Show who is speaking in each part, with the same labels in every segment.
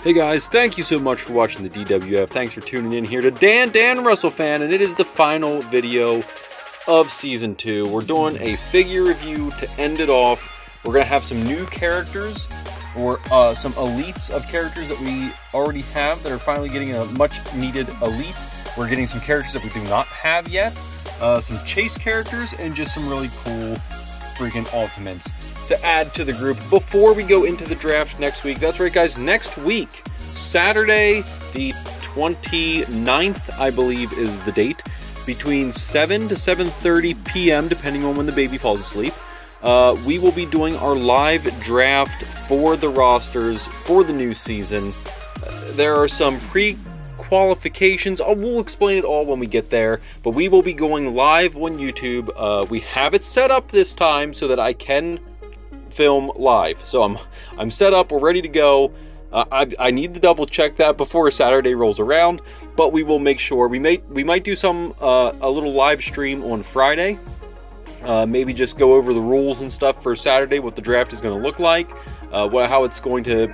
Speaker 1: Hey guys, thank you so much for watching the DWF. Thanks for tuning in here to Dan Russell Fan, and it is the final video of Season 2. We're doing a figure review to end it off. We're going to have some new characters, or some elites of characters that we already have that are finally getting a much-needed elite. We're getting some characters that we do not have yet, some chase characters, and just some really cool freaking ultimates to add to the group before we go into the draft next week. That's right, guys. Next week, Saturday, the 29th, I believe is the date, between 7 to 7:30 p.m., depending on when the baby falls asleep, we will be doing our live draft for the rosters for the new season. There are some pre-qualifications. We'll explain it all when we get there, but we will be going live on YouTube. We have it set up this time so that I can film live, so I'm set up, we're ready to go. I need to double check that before Saturday rolls around, but we will make sure. We might do some a little live stream on Friday, maybe just go over the rules and stuff for Saturday, what the draft is going to look like, how it's going to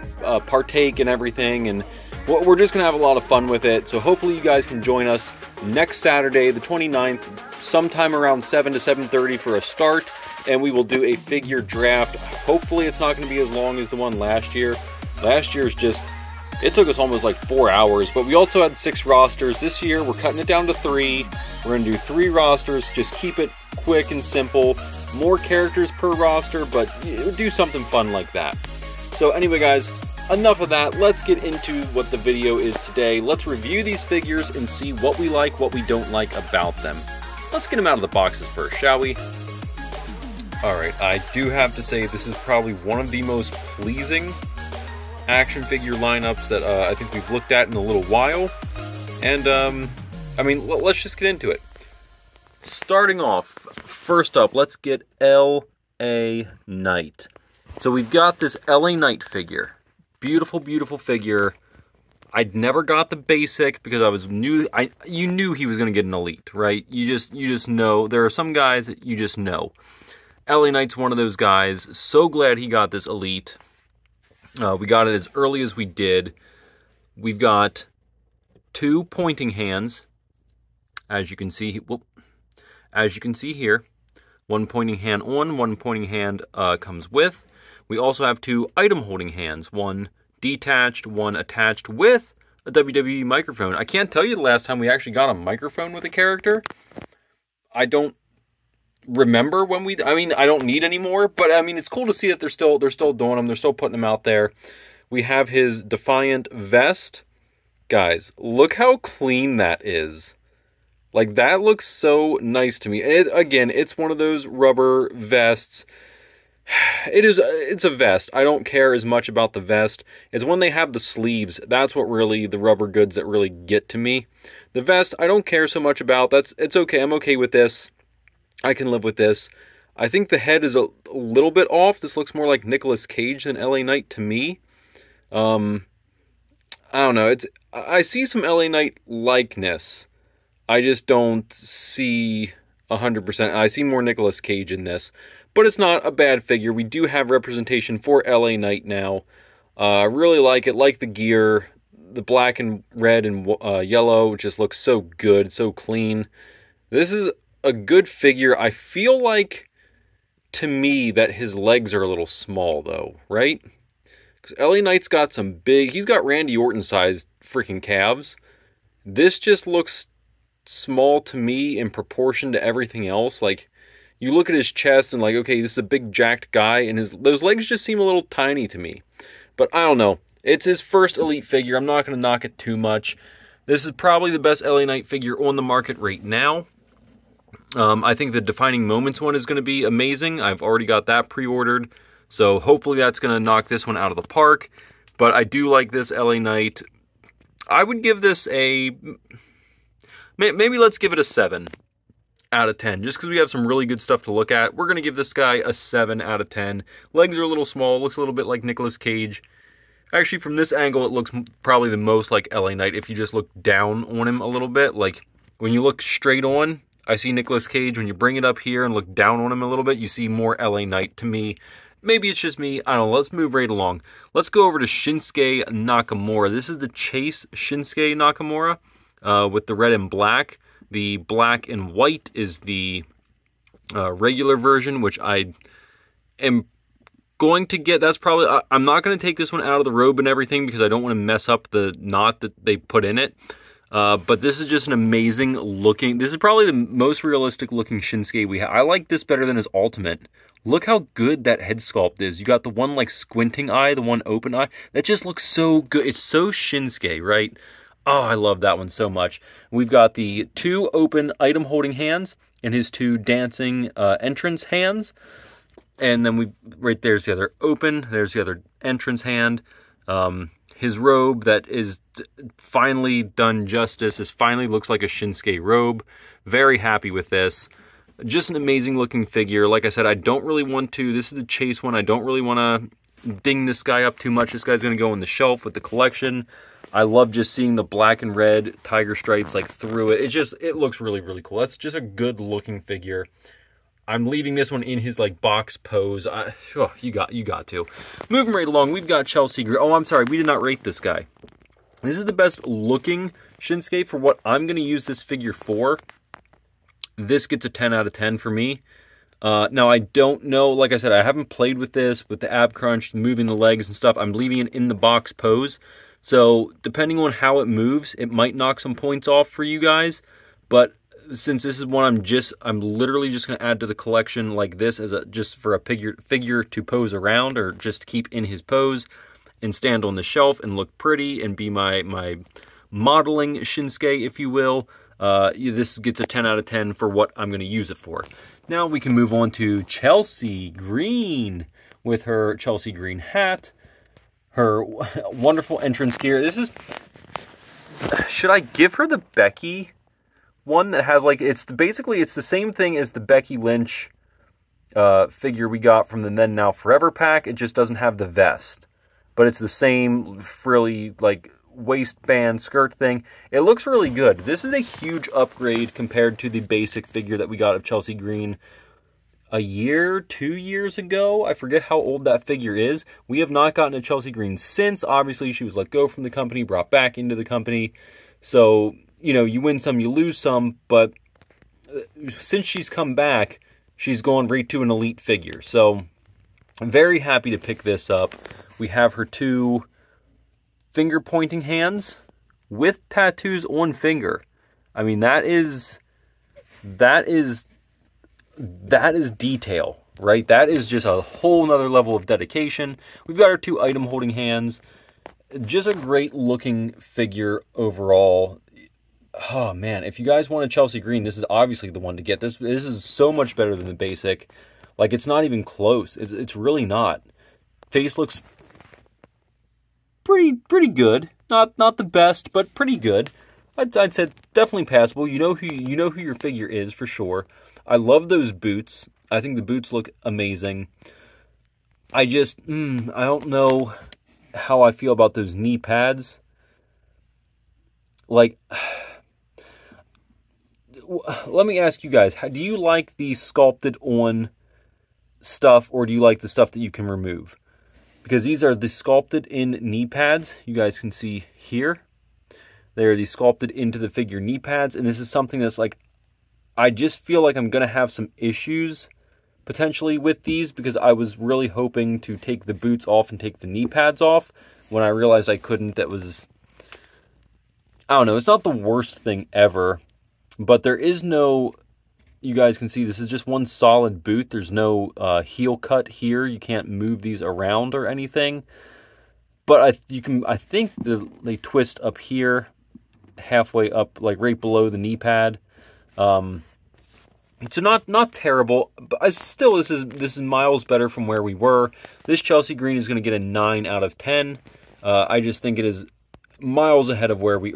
Speaker 1: partake and everything, and we're just going to have a lot of fun with it. So hopefully you guys can join us next Saturday, the 29th, sometime around 7 to 7:30 for a start, and we will do a figure draft. Hopefully it's not going to be as long as the one last year. Last year's it took us almost like 4 hours, but we also had 6 rosters. This year we're cutting it down to 3. We're going to do 3 rosters, just keep it quick and simple. More characters per roster, but do something fun like that. So anyway, guys, enough of that. Let's get into what the video is today. Let's review these figures and see what we like, what we don't like about them. Let's get them out of the boxes first, shall we? Alright, I do have to say this is probably one of the most pleasing action figure lineups that I think we've looked at in a little while. And, I mean, let's just get into it. Starting off, first up, let's get L.A. Knight. So we've got this L.A. Knight figure. Beautiful, beautiful figure. I'd never got the basic because you knew he was going to get an elite, right? You just know. There are some guys that you just know. L.A. Knight's one of those guys. So glad he got this elite. We got it as early as we did. We've got 2 pointing hands, as you can see. Well, as you can see here, 1 pointing hand on, 1 pointing hand comes with. We also have 2 item holding hands, 1 detached, 1 attached with a WWE microphone. I can't tell you the last time we actually got a microphone with a character. I don't remember when I don't need any more, but I mean, it's cool to see that they're still doing them. They're still putting them out there. We have his Defiant vest. Guys, look how clean that is. Like, that looks so nice to me. Again, it's one of those rubber vests. It's a vest. I don't care as much about the vest. It's when they have the sleeves. That's what really, the rubber goods that really get to me. The vest, I don't care so much about. It's okay. I'm okay with this. I can live with this. I think the head is a little bit off. This looks more like Nicolas Cage than L.A. Knight to me. I don't know. I see some L.A. Knight likeness. I just don't see 100%. I see more Nicolas Cage in this. But it's not a bad figure. We do have representation for L.A. Knight now. I really like it. Like the gear. The black and red and yellow just looks so good. So clean. This is a good figure. I feel like, to me, that his legs are a little small, though, right? Because L.A. Knight's got some he's got Randy Orton-sized freaking calves. This just looks small to me in proportion to everything else. Like, you look at his chest and like, okay, this is a big jacked guy, and those legs just seem a little tiny to me. But I don't know. It's his first elite figure. I'm not going to knock it too much. This is probably the best L.A. Knight figure on the market right now. I think the Defining Moments one is going to be amazing. I've already got that pre-ordered, so hopefully that's going to knock this one out of the park. But I do like this L.A. Knight. I would give this maybe let's give it a 7 out of 10, just because we have some really good stuff to look at. We're going to give this guy a 7 out of 10. Legs are a little small, looks a little bit like Nicolas Cage. Actually, from this angle, it looks probably the most like L.A. Knight if you just look down on him a little bit. Like, when you look straight on, I see Nicolas Cage. When you bring it up here and look down on him a little bit, you see more L.A. Knight to me maybe it's just me. I don't know. Let's move right along. Let's go over to Shinsuke Nakamura. This is the Chase Shinsuke Nakamura with the red and black. The black and white is the regular version, which I am going to get. That's probably, I'm not going to take this one out of the robe and everything because I don't want to mess up the knot that they put in it. But this is just an amazing looking, this is probably the most realistic looking Shinsuke we have. I like this better than his Ultimate. Look how good that head sculpt is. You got the one like squinting eye, the one open eye. That just looks so good. It's so Shinsuke, right? Oh, I love that one so much. We've got the 2 open item holding hands and his 2 dancing entrance hands. And then right there's the other open. There's the other entrance hand. His robe that is finally done justice. This finally looks like a Shinsuke robe. Very happy with this. Just an amazing looking figure. Like I said, I don't really want to, this is the Chase one, I don't really want to ding this guy up too much. This guy's going to go on the shelf with the collection. I love just seeing the black and red tiger stripes like through it. It looks really, really cool. That's just a good looking figure. I'm leaving this one in his like box pose. You got to. Moving right along, we've got Chelsea Green. Oh, I'm sorry, we did not rate this guy. This is the best looking Shinsuke for what I'm going to use this figure for. This gets a 10 out of 10 for me. Now, I don't know, like I said, I haven't played with this, with the ab crunch, moving the legs and stuff. I'm leaving it in the box pose. So, depending on how it moves, it might knock some points off for you guys. But since this is one I'm literally just going to add to the collection like this, as just for a figure to pose around, or just to keep in his pose and stand on the shelf and look pretty and be my modeling Shinsuke, if you will. This gets a 10 out of 10 for what I'm going to use it for. Now we can move on to Chelsea Green with her Chelsea Green hat, her wonderful entrance gear. This is, should I give her the Becky one that has like, basically it's the same thing as the Becky Lynch figure we got from the Then Now Forever pack. It just doesn't have the vest, but it's the same frilly like waistband skirt thing. It looks really good. This is a huge upgrade compared to the basic figure that we got of Chelsea Green a year, 2 years ago. I forget how old that figure is. We have not gotten a Chelsea Green since. Obviously, she was let go from the company, brought back into the company. So, you know, you win some, you lose some, but since she's come back, she's gone right to an elite figure. So, I'm very happy to pick this up. We have her 2 finger pointing hands with tattoos on finger. I mean, that is detail, right? That is just a whole nother level of dedication. We've got our 2 item holding hands. Just a great looking figure overall. Oh man, if you guys want a Chelsea Green, this is obviously the one to get. This is so much better than the basic. Like, it's not even close. It's really not. Face looks pretty good. Not the best, but pretty good. I'd say definitely passable. You know who your figure is for sure. I love those boots. I think the boots look amazing. I just I don't know how I feel about those knee pads. Like, let me ask you guys, do you like the sculpted on stuff, or do you like the stuff that you can remove? Because these are the sculpted in knee pads. You guys can see here. They're the sculpted into the figure knee pads. And this is something that's like, I just feel like I'm going to have some issues potentially with these, because I was really hoping to take the boots off and take the knee pads off. When I realized I couldn't, that was, I don't know, it's not the worst thing ever. But there is no, you guys can see this is just one solid boot. There's no heel cut here. You can't move these around or anything. But I think they twist up here, halfway up, like right below the knee pad. So not terrible, but still, this is miles better from where we were. This Chelsea Green is going to get a 9 out of 10. I just think it is miles ahead of where we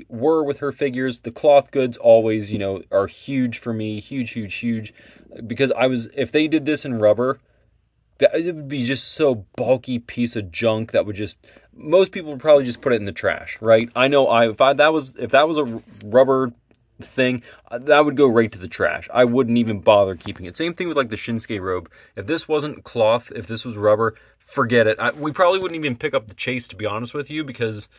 Speaker 1: were with her figures. The cloth goods always, are huge for me, huge, because if they did this in rubber, it would be just so bulky piece of junk that would just, most people would probably just put it in the trash, right? I know if that was a rubber thing, that would go right to the trash. I wouldn't even bother keeping it. Same thing with like the Shinsuke robe. If this wasn't cloth, if this was rubber, forget it. We probably wouldn't even pick up the chase, to be honest with you, because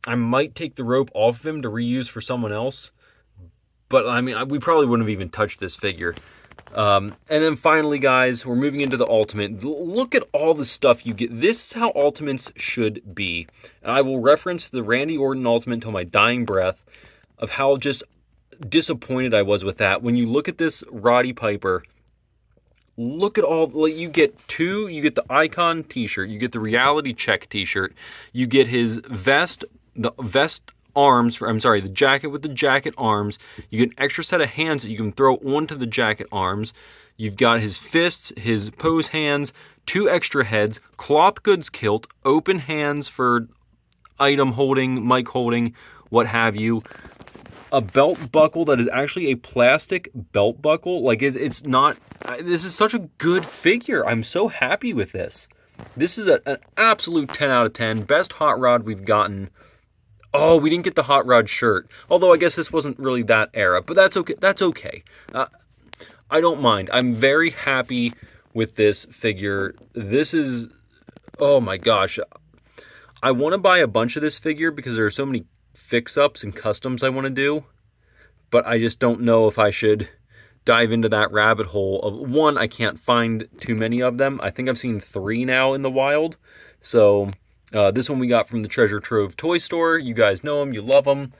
Speaker 1: I might take the rope off of him to reuse for someone else. But I mean, we probably wouldn't have even touched this figure. And then finally, guys, we're moving into the Ultimate. Look at all the stuff you get. This is how Ultimates should be. And I will reference the Randy Orton Ultimate until my dying breath of how just disappointed I was with that. When you look at this Roddy Piper, look at all, like, you get the Icon t-shirt, you get the Reality Check t-shirt, you get his vest, the jacket with the jacket arms. You get an extra set of hands that you can throw onto the jacket arms. You've got his fists, his pose hands, 2 extra heads, cloth goods kilt, open hands for item holding, mic holding, what have you. A belt buckle that is actually a plastic belt buckle. Like, it's not, this is such a good figure. I'm so happy with this. This is an absolute 10 out of 10. Best Hot Rod we've gotten. Oh, we didn't get the Hot Rod shirt. Although I guess this wasn't really that era, but that's okay. That's okay. I don't mind. I'm very happy with this figure. This is, oh my gosh. I want to buy a bunch of this figure because there are so many fix-ups and customs I want to do, but I just don't know if I should dive into that rabbit hole of, one, I can't find too many of them. I think I've seen 3 now in the wild. So this one we got from the Treasure Trove Toy Store. You guys know them, you love them.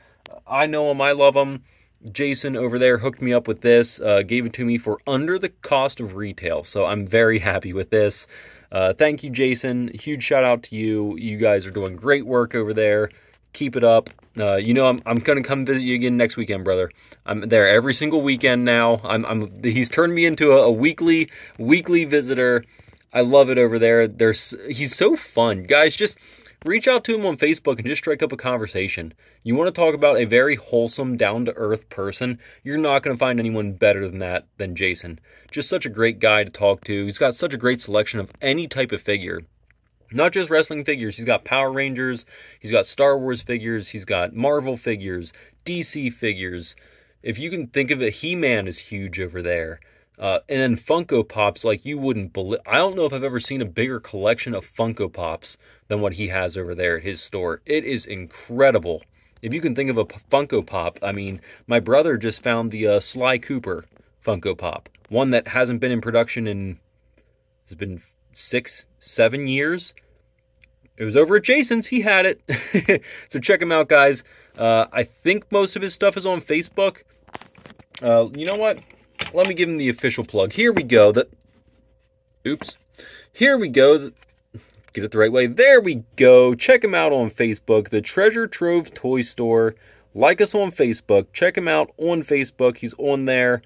Speaker 1: I know them, I love them. Jason over there hooked me up with this, gave it to me for under the cost of retail, so I'm very happy with this. Thank you, Jason. Huge shout out to you. You guys are doing great work over there. Keep it up. You know, I'm going to come visit you again next weekend, brother. I'm there every single weekend now. He's turned me into a weekly visitor. I love it over there. He's so fun. Guys, just reach out to him on Facebook and just strike up a conversation. You want to talk about a very wholesome, down-to-earth person, you're not going to find anyone better than Jason. Just such a great guy to talk to. He's got such a great selection of any type of figure. Not just wrestling figures. He's got Power Rangers. He's got Star Wars figures. He's got Marvel figures, DC figures. If you can think of it, He-Man is huge over there. And then Funko Pops, like you wouldn't believe. I don't know if I've ever seen a bigger collection of Funko Pops than what he has over there at his store. It is incredible. If you can think of a Funko Pop, I mean, my brother just found the Sly Cooper Funko Pop. One that hasn't been in production in, it's been 6-7 years. It was over at Jason's. He had it. So check him out, guys. I think most of his stuff is on Facebook. You know what? Let me give him the official plug. Here we go. Oops. Here we go. Get it the right way. There we go. Check him out on Facebook. The Treasure Trove Toy Store. Like us on Facebook. Check him out on Facebook. He's on there.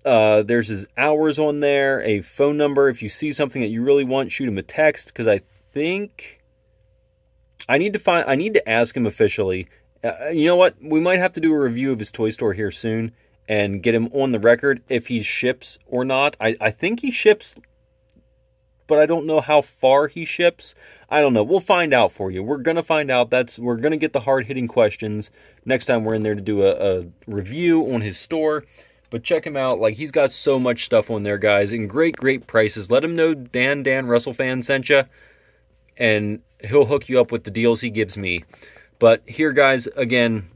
Speaker 1: There's his hours on there. A phone number. If you see something that you really want, shoot him a text. Because I think I need to ask him officially. You know what? We might have to do a review of his toy store here soon and get him on the record if he ships or not. I think he ships, but I don't know how far he ships. I don't know. We'll find out for you. We're going to find out. We're going to get the hard-hitting questions next time we're in there to do a review on his store. But check him out. Like, he's got so much stuff on there, guys, and great prices. Let him know Dan WrestleFan sent you, and he'll hook you up with the deals he gives me. But here, guys, again,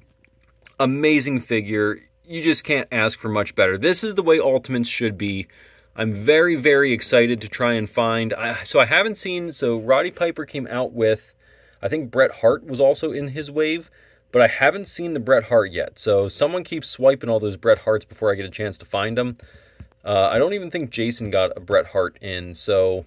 Speaker 1: amazing figure. You just can't ask for much better. This is the way Ultimates should be. I'm very excited to try and find. So I haven't seen. So Roddy Piper came out with, I think Bret Hart was also in his wave, but I haven't seen the Bret Hart yet. So someone keeps swiping all those Bret Harts before I get a chance to find them. I don't even think Jason got a Bret Hart in. So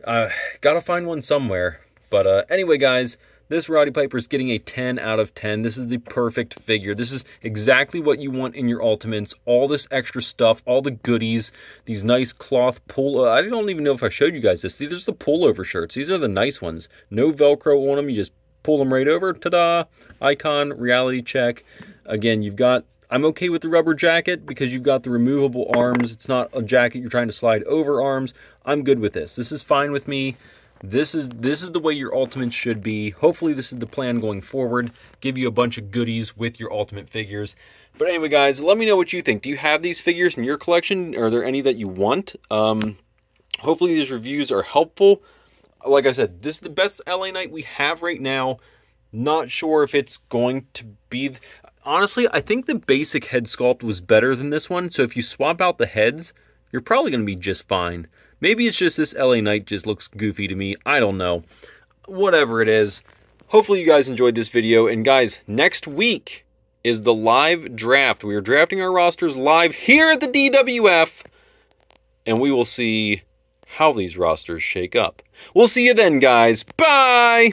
Speaker 1: gotta find one somewhere. But anyway, guys. This Roddy Piper is getting a 10 out of 10. This is the perfect figure. This is exactly what you want in your Ultimates. All this extra stuff, all the goodies, these nice cloth pull. I don't even know if I showed you guys this. These are the pullover shirts. These are the nice ones. No Velcro on them. You just pull them right over. Ta-da! Icon, Reality Check. Again, you've got, I'm okay with the rubber jacket because you've got the removable arms. It's not a jacket you're trying to slide over arms. I'm good with this. This is fine with me. This is the way your Ultimates should be. Hopefully this is the plan going forward. Give you a bunch of goodies with your Ultimate figures. But anyway, guys, let me know what you think. Do you have these figures in your collection? Are there any that you want? Hopefully these reviews are helpful. Like I said, this is the best LA Knight we have right now. Not sure if it's going to be... Honestly, I think the basic head sculpt was better than this one. So if you swap out the heads, you're probably going to be just fine. Maybe it's just this LA Knight just looks goofy to me. I don't know. Whatever it is. Hopefully you guys enjoyed this video. And guys, next week is the live draft. We are drafting our rosters live here at the DWF. And we will see how these rosters shake up. We'll see you then, guys. Bye!